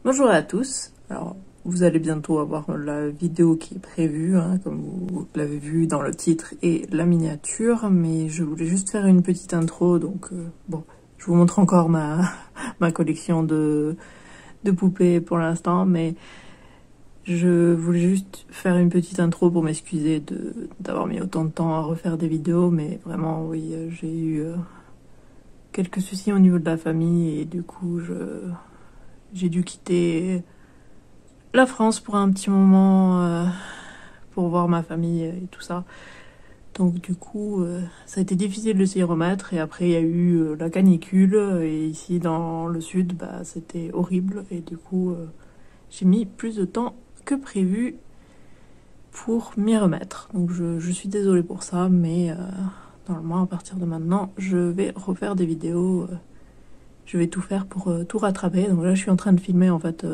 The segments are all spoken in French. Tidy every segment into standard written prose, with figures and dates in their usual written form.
Bonjour à tous. Alors, vous allez bientôt avoir la vidéo qui est prévue, hein, comme vous l'avez vu dans le titre et la miniature, mais je voulais juste faire une petite intro, donc bon, je vous montre encore ma collection de poupées pour l'instant, mais je voulais juste faire une petite intro pour m'excuser d'avoir mis autant de temps à refaire des vidéos, mais vraiment, oui, j'ai eu quelques soucis au niveau de la famille, et du coup, j'ai dû quitter la France pour un petit moment, pour voir ma famille et tout ça. Donc du coup, ça a été difficile de s'y remettre. Et après, il y a eu la canicule. Et ici, dans le sud, bah, c'était horrible. Et du coup, j'ai mis plus de temps que prévu pour m'y remettre. Donc je suis désolée pour ça. Mais normalement, à partir de maintenant, je vais refaire des vidéos. Je vais tout faire pour tout rattraper. Donc là, je suis en train de filmer, en fait,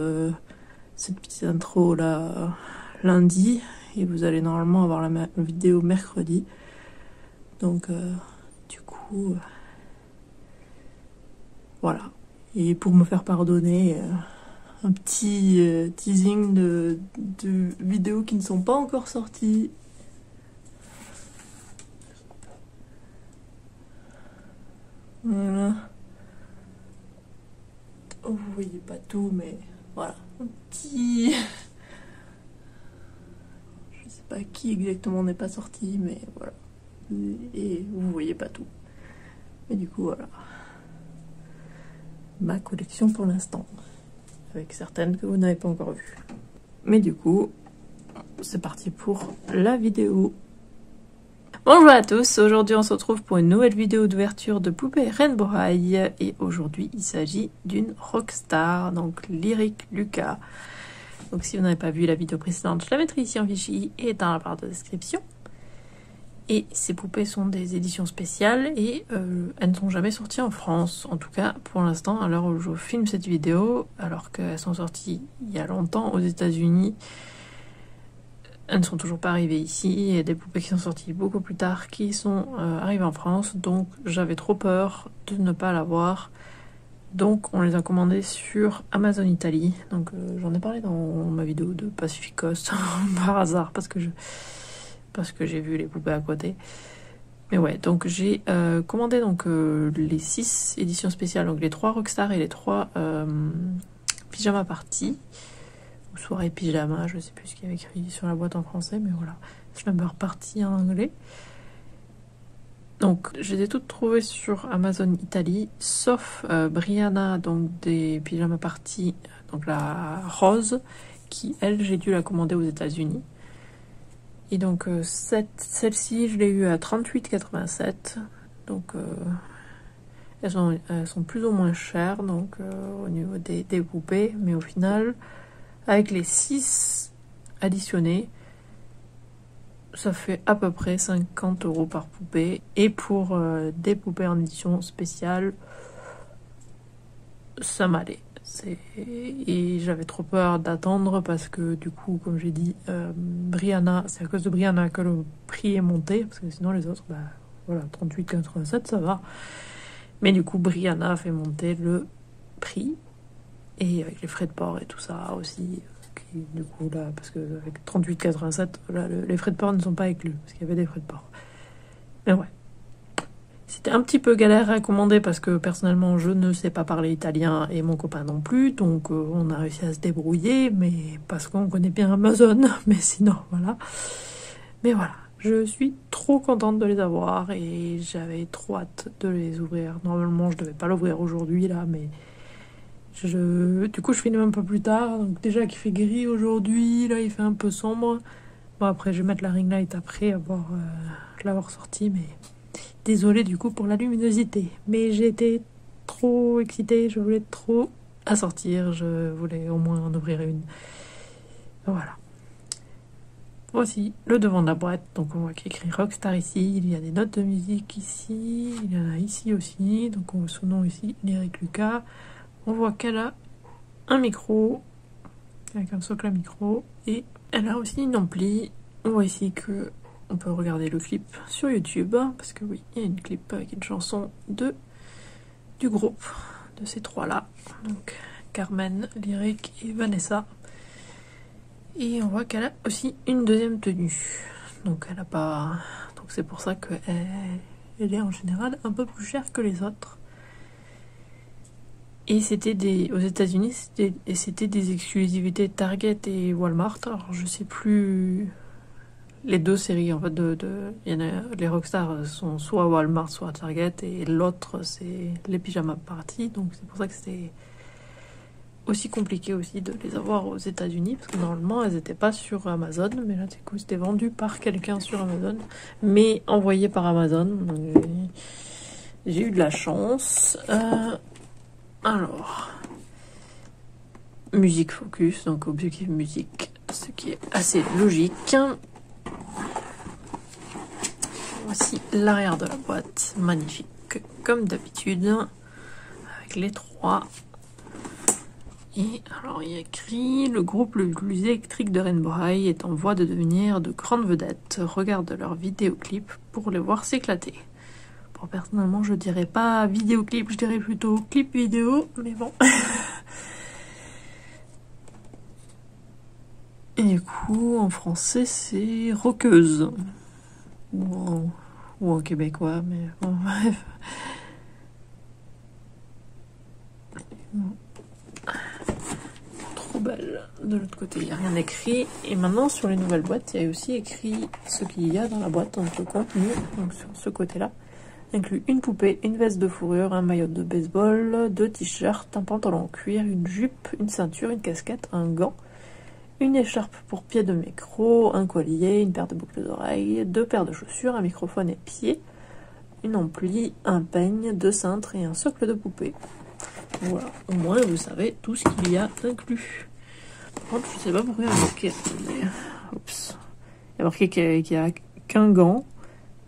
cette petite intro là lundi, et vous allez normalement avoir la vidéo mercredi. Donc du coup voilà, et pour me faire pardonner, un petit teasing de vidéos qui ne sont pas encore sorties. Voilà. Oh, vous voyez pas tout, mais voilà, un petit... Je sais pas qui exactement n'est pas sorti, mais voilà. Et vous voyez pas tout. Mais du coup, voilà. Ma collection pour l'instant. Avec certaines que vous n'avez pas encore vues. Mais du coup, c'est parti pour la vidéo. Bonjour à tous, aujourd'hui on se retrouve pour une nouvelle vidéo d'ouverture de poupées Rainbow High. Et aujourd'hui il s'agit d'une rockstar, donc Lyric Lucas. Donc si vous n'avez pas vu la vidéo précédente, je la mettrai ici en fichier et dans la barre de description. Et ces poupées sont des éditions spéciales et elles ne sont jamais sorties en France. En tout cas, pour l'instant, à l'heure où je filme cette vidéo, alors qu'elles sont sorties il y a longtemps aux États-Unis, elles ne sont toujours pas arrivées ici. Il y a des poupées qui sont sorties beaucoup plus tard qui sont arrivées en France. Donc j'avais trop peur de ne pas l'avoir. Donc on les a commandées sur Amazon Italie. Donc j'en ai parlé dans ma vidéo de Pacific Coast par hasard parce que j'ai vu les poupées à côté. Mais ouais, donc j'ai commandé donc les 6 éditions spéciales, donc les 3 Rockstar et les 3 Pyjama Party, ou soirée pyjama, je sais plus ce qu'il y avait écrit sur la boîte en français, mais voilà, Slumber Party en anglais. Donc je les ai toutes trouvées sur Amazon Italie, sauf Brianna, donc des Pyjama Party, donc la rose, qui elle, j'ai dû la commander aux États-Unis. Et donc celle-ci, je l'ai eu à 38,87. Donc elles sont plus ou moins chères donc au niveau des poupées. Mais au final, avec les 6 additionnés, ça fait à peu près 50 € par poupée. Et pour des poupées en édition spéciale, ça m'allait. Et j'avais trop peur d'attendre parce que du coup, comme j'ai dit, Brianna, c'est à cause de Brianna que le prix est monté, parce que sinon les autres, bah voilà, 38,87 ça va. Mais du coup, Brianna a fait monter le prix, et avec les frais de port et tout ça aussi, qui, du coup là, parce que avec 38,87, là, les frais de port ne sont pas inclus, parce qu'il y avait des frais de port. Mais ouais. C'était un petit peu galère à commander parce que personnellement je ne sais pas parler italien et mon copain non plus, donc on a réussi à se débrouiller, mais parce qu'on connaît bien Amazon, mais sinon voilà. Mais voilà, je suis trop contente de les avoir et j'avais trop hâte de les ouvrir. Normalement je devais pas l'ouvrir aujourd'hui là, mais du coup je filme un peu plus tard, donc déjà qu'il fait gris aujourd'hui, là il fait un peu sombre. Bon après je vais mettre la ring light après l'avoir sorti, mais... Désolée du coup pour la luminosité, mais j'étais trop excitée, je voulais trop à sortir, je voulais au moins en ouvrir une. Voilà. Voici le devant de la boîte, donc on voit qu'il y a écrit Rockstar ici, il y a des notes de musique ici, il y en a ici aussi, donc on voit son nom ici, Lyric Lucas. On voit qu'elle a un micro, avec un socle à micro, et elle a aussi une ampli. On voit ici que on peut regarder le clip sur YouTube, parce que oui, il y a une clip avec une chanson du groupe, de ces trois-là. Donc, Carmen, Lyric et Vanessa. Et on voit qu'elle a aussi une deuxième tenue. Donc elle a pas. Donc c'est pour ça qu'elle est en général un peu plus chère que les autres. Et c'était aux États-Unis, c'était des exclusivités Target et Walmart. Alors je sais plus les deux séries en fait il y en a, les Rockstar sont soit à Walmart soit à Target et l'autre c'est les Pyjama Party. Donc c'est pour ça que c'était aussi compliqué aussi de les avoir aux États-Unis parce que normalement elles n'étaient pas sur Amazon, mais là du coup c'était vendu par quelqu'un sur Amazon, mais envoyé par Amazon. Donc, j'ai eu de la chance. Alors, musique focus, donc objectif musique, ce qui est assez logique. Voici l'arrière de la boîte, magnifique, comme d'habitude, avec les trois. Et alors il y a écrit: le groupe le plus électrique de Rainbow High est en voie de devenir de grandes vedettes. Regarde leurs vidéoclips pour les voir s'éclater. Bon, personnellement, je dirais pas vidéoclip, je dirais plutôt clip vidéo, mais bon. Et du coup, en français, c'est rockeuse. Ou en québécois, mais bon, bref. Trop belle. De l'autre côté, il n'y a rien écrit. Et maintenant, sur les nouvelles boîtes, il y a aussi écrit ce qu'il y a dans la boîte, donc le contenu, donc sur ce côté-là. Inclut une poupée, une veste de fourrure, un maillot de baseball, 2 t-shirts, un pantalon en cuir, une jupe, une ceinture, une casquette, un gant, une écharpe pour pied de micro, un collier, une paire de boucles d'oreilles, 2 paires de chaussures, un microphone et pied, une ampli, un peigne, 2 cintres et un socle de poupée. Voilà, au moins vous savez tout ce qu'il y a inclus. Par contre, je sais pas pourquoi il y a marqué. Oups. Il y a marqué qu'il n'y a qu'un gant,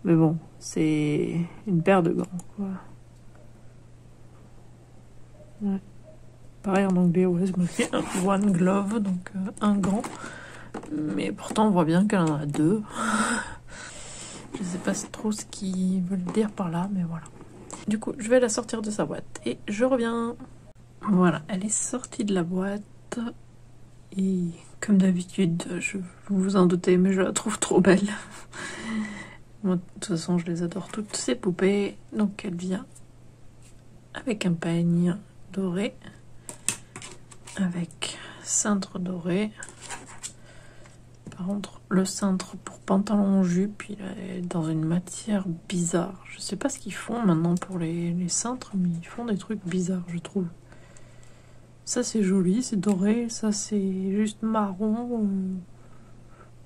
mais bon. C'est une paire de gants, quoi. Ouais. Pareil en anglais, ouais, c'est marqué one glove, donc un gant. Mais pourtant, on voit bien qu'elle en a 2. Je sais pas trop ce qu'ils veulent dire par là, mais voilà. Du coup, je vais la sortir de sa boîte et je reviens. Voilà, elle est sortie de la boîte. Et comme d'habitude, vous vous en doutez, mais je la trouve trop belle. Moi, de toute façon, je les adore toutes ces poupées. Donc, elle vient avec un peigne doré, avec cintre doré. Par contre, le cintre pour pantalon jupe, il est dans une matière bizarre. Je sais pas ce qu'ils font maintenant pour les cintres, mais ils font des trucs bizarres, je trouve. Ça, c'est joli, c'est doré. Ça, c'est juste marron.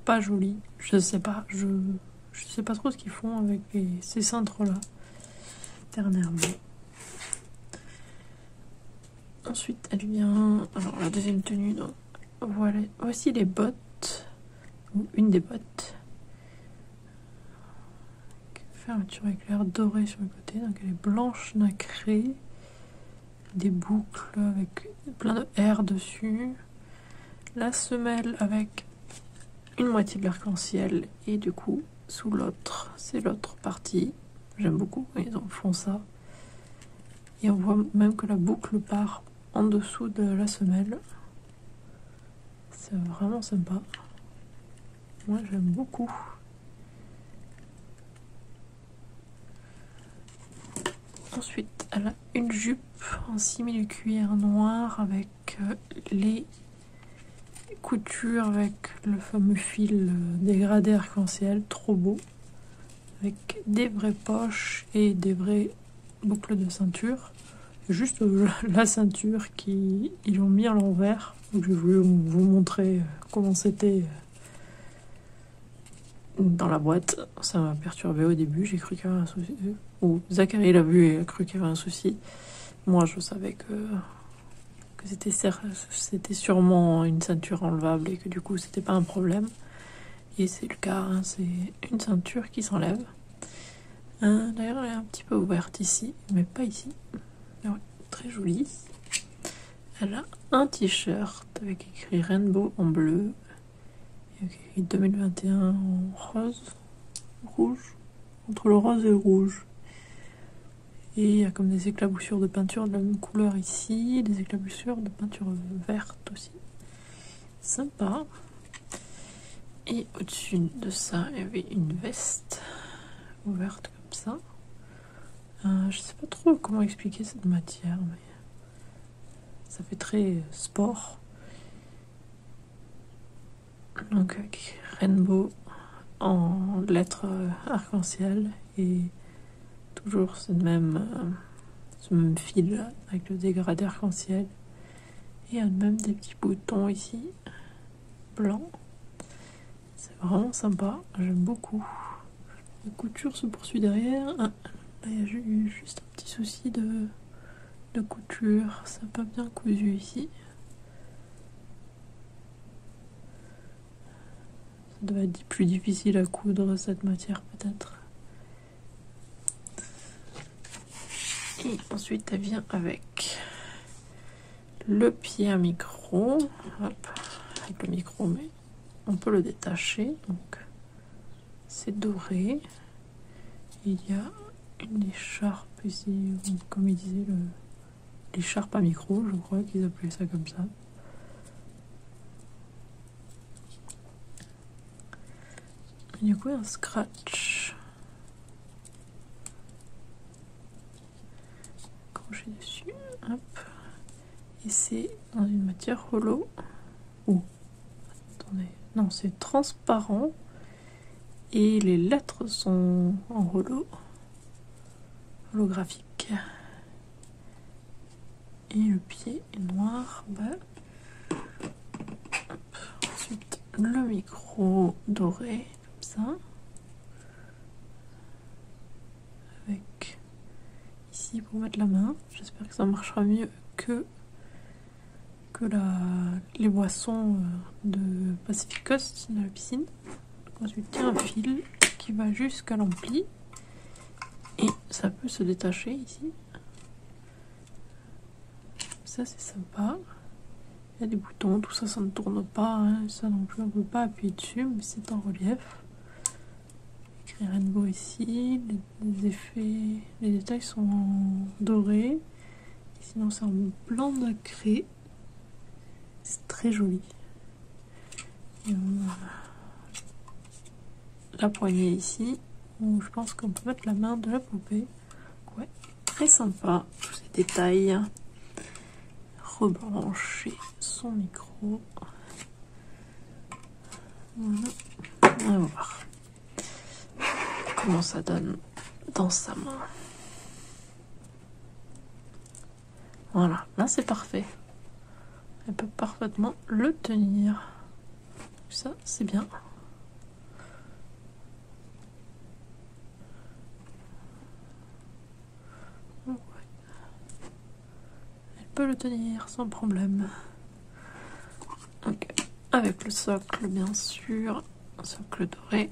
Pas joli. Je sais pas, je sais pas trop ce qu'ils font avec ces cintres-là, dernièrement. Ensuite, elle vient... Alors, la deuxième tenue, donc, voilà. Voici les bottes, ou une des bottes. Fermeture éclair dorée sur le côté, donc elle est blanche nacrée. Des boucles avec plein de R dessus. La semelle avec une moitié de l'arc-en-ciel et du coup... Sous l'autre, c'est l'autre partie. J'aime beaucoup quand ils en font ça. Et on voit même que la boucle part en dessous de la semelle. C'est vraiment sympa. Moi, j'aime beaucoup. Ensuite, elle a une jupe en simili-cuir noir avec les coutures avec le fameux fil dégradé arc-en-ciel, trop beau, avec des vraies poches et des vraies boucles de ceinture. Juste la ceinture qu'ils ont mis à l'envers. Donc j'ai voulu vous montrer comment c'était dans la boîte. Ça m'a perturbé au début, j'ai cru qu'il y avait un souci. Ou Zachary l'a vu et a cru qu'il y avait un souci. Moi je savais que c'était sûrement une ceinture enlevable et que du coup c'était pas un problème. Et c'est le cas, hein, c'est une ceinture qui s'enlève. D'ailleurs elle est un petit peu ouverte ici, mais pas ici. Mais ouais, très jolie. Elle a un t-shirt avec écrit Rainbow en bleu et écrit 2021 en rose, rouge, entre le rose et le rouge. Et il y a comme des éclaboussures de peinture de la même couleur ici, des éclaboussures de peinture verte aussi. Sympa. Et au-dessus de ça, il y avait une veste ouverte comme ça. Je sais pas trop comment expliquer cette matière, mais ça fait très sport. Donc avec Rainbow en lettres arc-en-ciel et toujours ce même fil avec le dégradé arc-en-ciel. Et il y a même des petits boutons ici, blancs. C'est vraiment sympa, j'aime beaucoup. La couture se poursuit derrière. Ah, là, il y a eu juste un petit souci de couture, ça n'a pas bien cousu ici. Ça doit être plus difficile à coudre cette matière peut-être. Et ensuite elle vient avec le pied à micro. Hop, avec le micro, mais on peut le détacher. Donc c'est doré. Il y a une écharpe ici, comme il disait, l'écharpe à micro, je crois qu'ils appelaient ça comme ça. Du coup, un scratch. Crochet dessus, hop. Et c'est dans une matière holo. Ouh, attendez, non, c'est transparent. Et les lettres sont en holographique. Et le pied est noir. Bah. Ensuite, le micro doré, comme ça. Avec ici pour mettre la main. J'espère que ça marchera mieux que les boissons de Pacific Coast de la piscine. Donc ensuite, il y a un fil qui va jusqu'à l'ampli. Et ça peut se détacher ici. Ça, c'est sympa. Il y a des boutons, tout ça, ça ne tourne pas. Hein. Ça non plus, on ne peut pas appuyer dessus, mais c'est en relief. Écrit Rainbow ici. Les effets, les détails sont en doré. Sinon, c'est en blanc nacré. C'est très joli. Et la poignée ici, où je pense qu'on peut mettre la main de la poupée. Ouais, très sympa. Tous ces détails. Rebrancher son micro. Voilà. On va voir comment ça donne dans sa main. Voilà, là c'est parfait. Elle peut parfaitement le tenir. Ça, c'est bien. Ouais. Elle peut le tenir sans problème. Okay. Avec le socle, bien sûr. Un socle doré.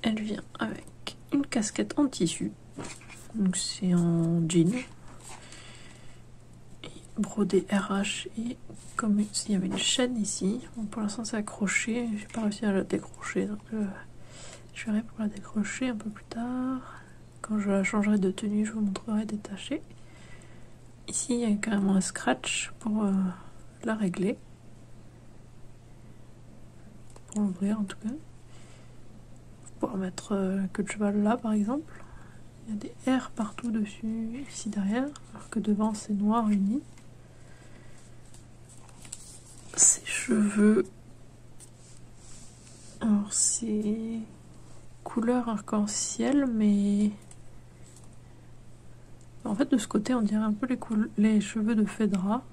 Elle vient avec une casquette en tissu. Donc c'est en jean. Et brodé RH et comme s'il y avait une chaîne ici. Bon, pour l'instant c'est accroché. J'ai pas réussi à la décrocher. Donc je verrai pour la décrocher un peu plus tard. Quand je la changerai de tenue, je vous montrerai détachée. Ici, il y a carrément un scratch pour la régler. Pour l'ouvrir en tout cas. Pour pouvoir mettre queue de cheval là par exemple. Il y a des R partout dessus, ici derrière, alors que devant c'est noir uni. Ses cheveux, alors c'est couleur arc-en-ciel, mais en fait de ce côté on dirait un peu les cheveux de Phèdra.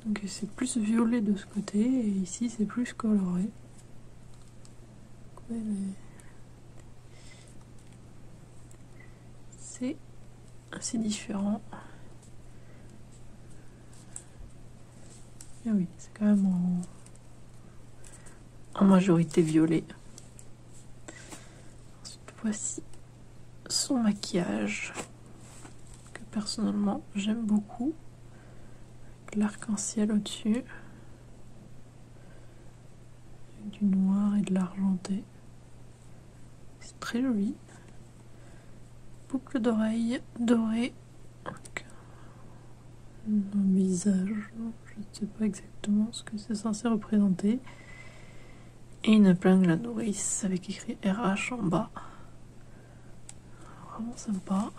Donc c'est plus violet de ce côté, et ici c'est plus coloré. C'est assez différent. Et oui, c'est quand même en majorité violet. Ensuite, voici son maquillage que personnellement j'aime beaucoup. L'arc-en-ciel au-dessus. du noir et de l'argenté. C'est très joli. Boucle d'oreille dorée. Un visage, je ne sais pas exactement ce que c'est censé représenter. Et une épingle à nourrice avec écrit RH en bas. Vraiment sympa.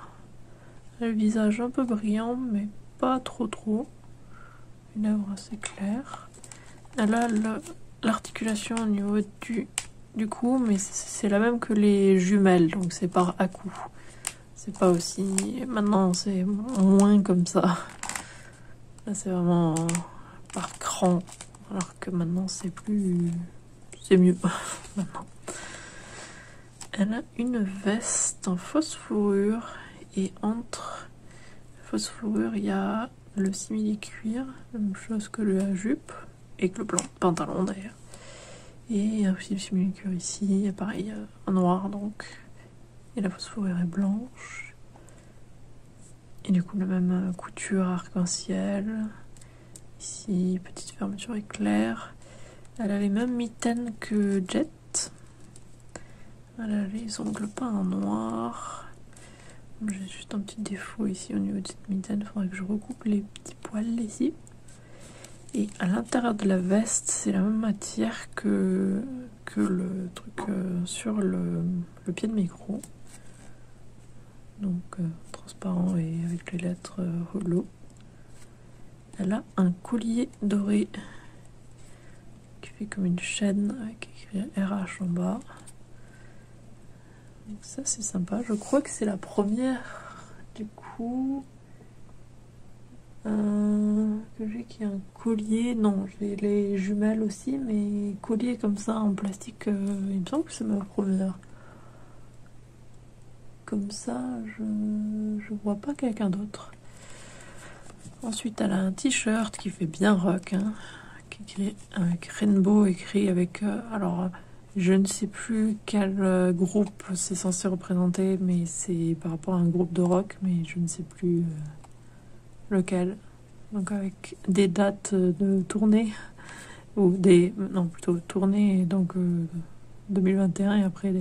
Le visage un peu brillant, mais pas trop. Une œuvre assez claire. Elle a l'articulation au niveau du cou, mais c'est la même que les jumelles, donc c'est par à-coup. C'est pas aussi... Maintenant, c'est moins comme ça. Là, c'est vraiment par cran, alors que maintenant, c'est plus... C'est mieux, maintenant. Elle a une veste en fausse fourrure, et entre la fausse fourrure, il y a le simili-cuir, la même chose que la jupe, et que le pantalon d'ailleurs. Et il y a aussi le simili-cuir ici, et pareil, en noir donc. Et la fausse fourrure est blanche. Et du coup, la même couture arc-en-ciel. Ici, petite fermeture éclair. Elle a les mêmes mitaines que Jet. Elle a les ongles peints en noir. J'ai juste un petit défaut ici au niveau de cette mitaine. Il faudrait que je recoupe les petits poils ici. Et à l'intérieur de la veste, c'est la même matière que le truc sur le pied de micro. Donc transparent et avec les lettres holo. Elle a un collier doré qui fait comme une chaîne avec écrit RH en bas. Donc ça c'est sympa. Je crois que c'est la première du coup que j'ai qui a un collier. Non, j'ai les jumelles aussi, mais collier comme ça en plastique, il me semble que c'est ma première. Comme ça, je vois pas quelqu'un d'autre. Ensuite, elle a un t-shirt qui fait bien rock, hein, qui écrit avec Rainbow, écrit avec... alors, je ne sais plus quel groupe c'est censé représenter, mais c'est par rapport à un groupe de rock, mais je ne sais plus lequel. Donc avec des dates de tournée, ou des... non, plutôt tournée, donc 2021, et après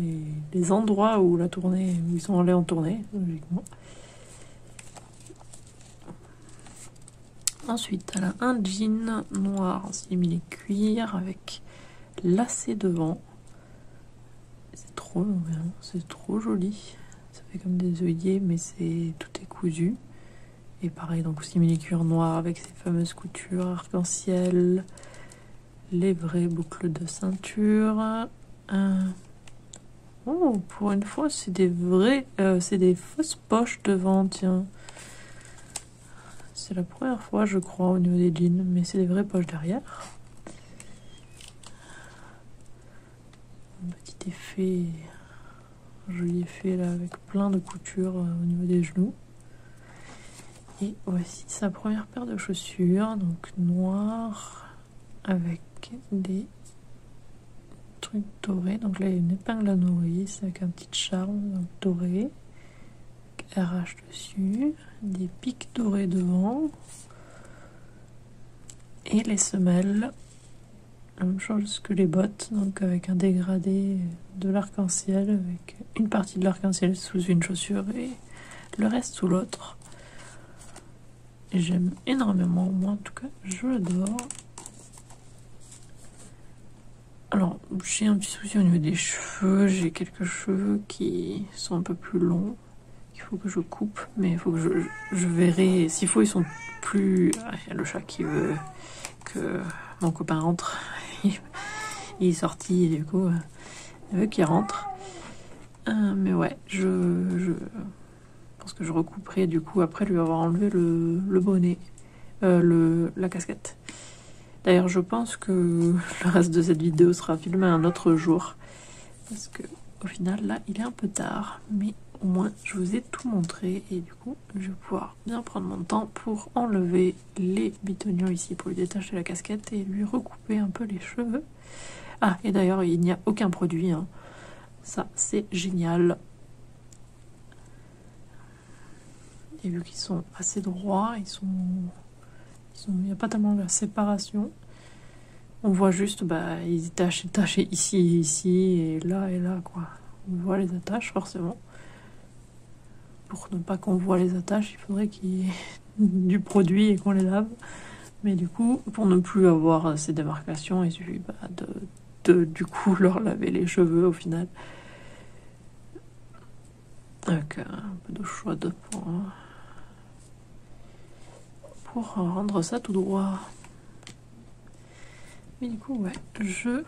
les endroits où la tournée, où ils sont allés en tournée, logiquement. Ensuite, elle a un jean noir en simili-cuir avec lacet devant. C'est trop joli. Ça fait comme des œillets, mais tout est cousu. Et pareil, donc simili-cuir noir avec ces fameuses coutures arc-en-ciel, les vraies boucles de ceinture. Oh, pour une fois, c'est des fausses poches devant, tiens. C'est la première fois, je crois, au niveau des jeans, mais c'est des vraies poches derrière. Un petit effet, un joli effet là, avec plein de coutures au niveau des genoux. Et voici sa première paire de chaussures, donc noire, avec des trucs dorés. Donc là, il y a une épingle à nourrice avec un petit charme donc, doré. RH dessus, des pics dorés devant et les semelles, la même chose que les bottes, donc avec un dégradé de l'arc-en-ciel, avec une partie de l'arc-en-ciel sous une chaussure et le reste sous l'autre. J'aime énormément, moi en tout cas, je l'adore. Alors, j'ai un petit souci au niveau des cheveux, j'ai quelques cheveux qui sont un peu plus longs. Il faut que je coupe, mais il faut que je verrai. S'il faut, ils sont plus... Il y a le chat qui veut que mon copain rentre. Il est sorti, et du coup, il veut qu'il rentre. Mais ouais, je pense que je recouperai, du coup, après lui avoir enlevé le bonnet, la casquette. D'ailleurs, je pense que le reste de cette vidéo sera filmé un autre jour. Parce que, au final, là, il est un peu tard, mais... Au moins, je vous ai tout montré et du coup, je vais pouvoir bien prendre mon temps pour enlever les bitoniaux ici pour lui détacher la casquette et lui recouper un peu les cheveux. Ah, et d'ailleurs, il n'y a aucun produit. Hein. Ça, c'est génial. Et vu qu'ils sont assez droits, il n'y a pas tellement de séparation. On voit juste, bah, ils étaient attachés ici, ici, et là, quoi. On voit les attaches, forcément. Pour ne pas qu'on voit les attaches, il faudrait qu'il y ait du produit et qu'on les lave. Mais du coup, pour ne plus avoir ces démarcations, il suffit bah, du coup leur laver les cheveux au final. Avec un peu d'eau chaude pour rendre ça tout droit. Mais du coup, ouais, je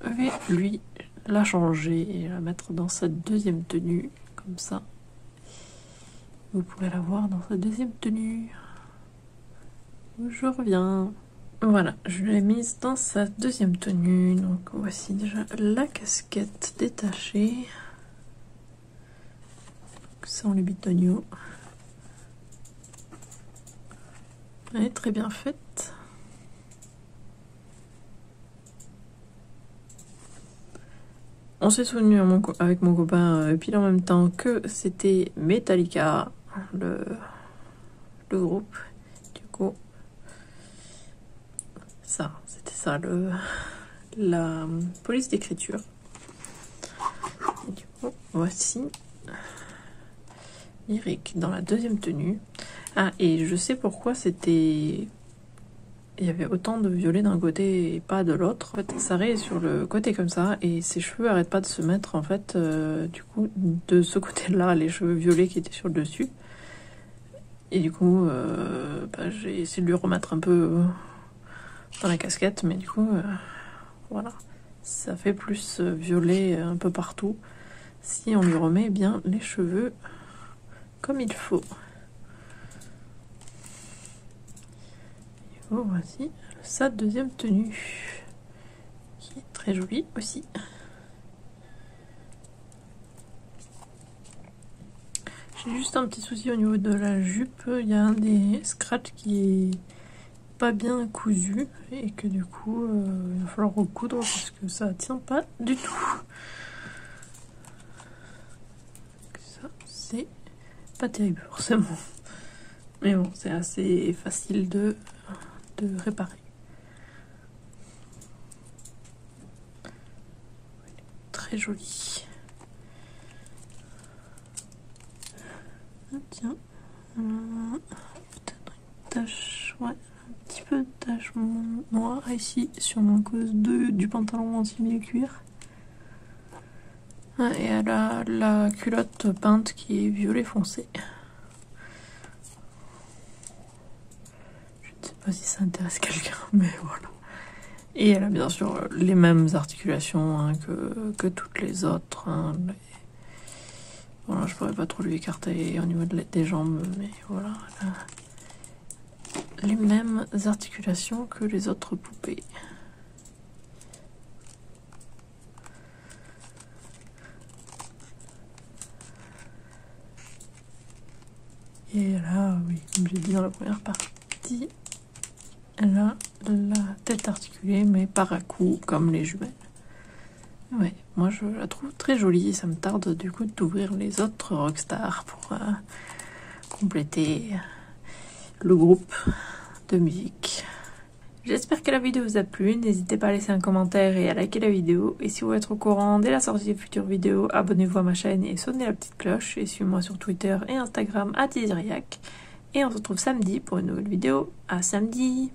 vais lui la changer et la mettre dans sa deuxième tenue, comme ça. Vous pourrez la voir dans sa deuxième tenue. Je reviens. Voilà, je l'ai mise dans sa deuxième tenue. Donc voici déjà la casquette détachée. Sans les bitognos. Elle est très bien faite. On s'est souvenu avec mon copain pile en même temps que c'était Metallica, le groupe. Du coup, c'était ça, la police d'écriture. Du coup, voici Lyric dans la deuxième tenue. Ah, et je sais pourquoi c'était... Il y avait autant de violet d'un côté et pas de l'autre. En fait, Saré est sur le côté comme ça et ses cheveux arrêtent pas de se mettre en fait du coup de ce côté-là, les cheveux violets qui étaient sur le dessus. Et du coup, bah, j'ai essayé de lui remettre un peu dans la casquette, mais du coup, voilà, ça fait plus violet un peu partout si on lui remet bien les cheveux comme il faut. Oh, voici sa deuxième tenue, qui est très jolie aussi. J'ai juste un petit souci au niveau de la jupe, il y a un des scratchs qui est pas bien cousu et que du coup il va falloir recoudre parce que ça tient pas du tout. Ça, c'est pas terrible forcément. Mais bon, c'est assez facile de réparer. Très joli. Ah, tiens, peut-être une tache, ouais, un petit peu de tache noire ici sur mon cause du pantalon en simili-cuir. Ah, et elle a la culotte peinte qui est violet foncé. Je ne sais pas si ça intéresse quelqu'un, mais voilà. Et elle a bien sûr les mêmes articulations hein, que toutes les autres. Hein. Voilà, je pourrais pas trop lui écarter au niveau des jambes, mais voilà. Les mêmes articulations que les autres poupées. Et là, oui, comme j'ai dit dans la première partie, elle a la tête articulée, mais par à coups, comme les jumelles. Ouais, moi je la trouve très jolie et ça me tarde du coup d'ouvrir les autres rockstars pour compléter le groupe de musique. J'espère que la vidéo vous a plu, n'hésitez pas à laisser un commentaire et à liker la vidéo. Et si vous voulez être au courant dès la sortie des futures vidéos, abonnez-vous à ma chaîne et sonnez la petite cloche. Et suivez-moi sur Twitter et Instagram @Isiriac. Et on se retrouve samedi pour une nouvelle vidéo. À samedi!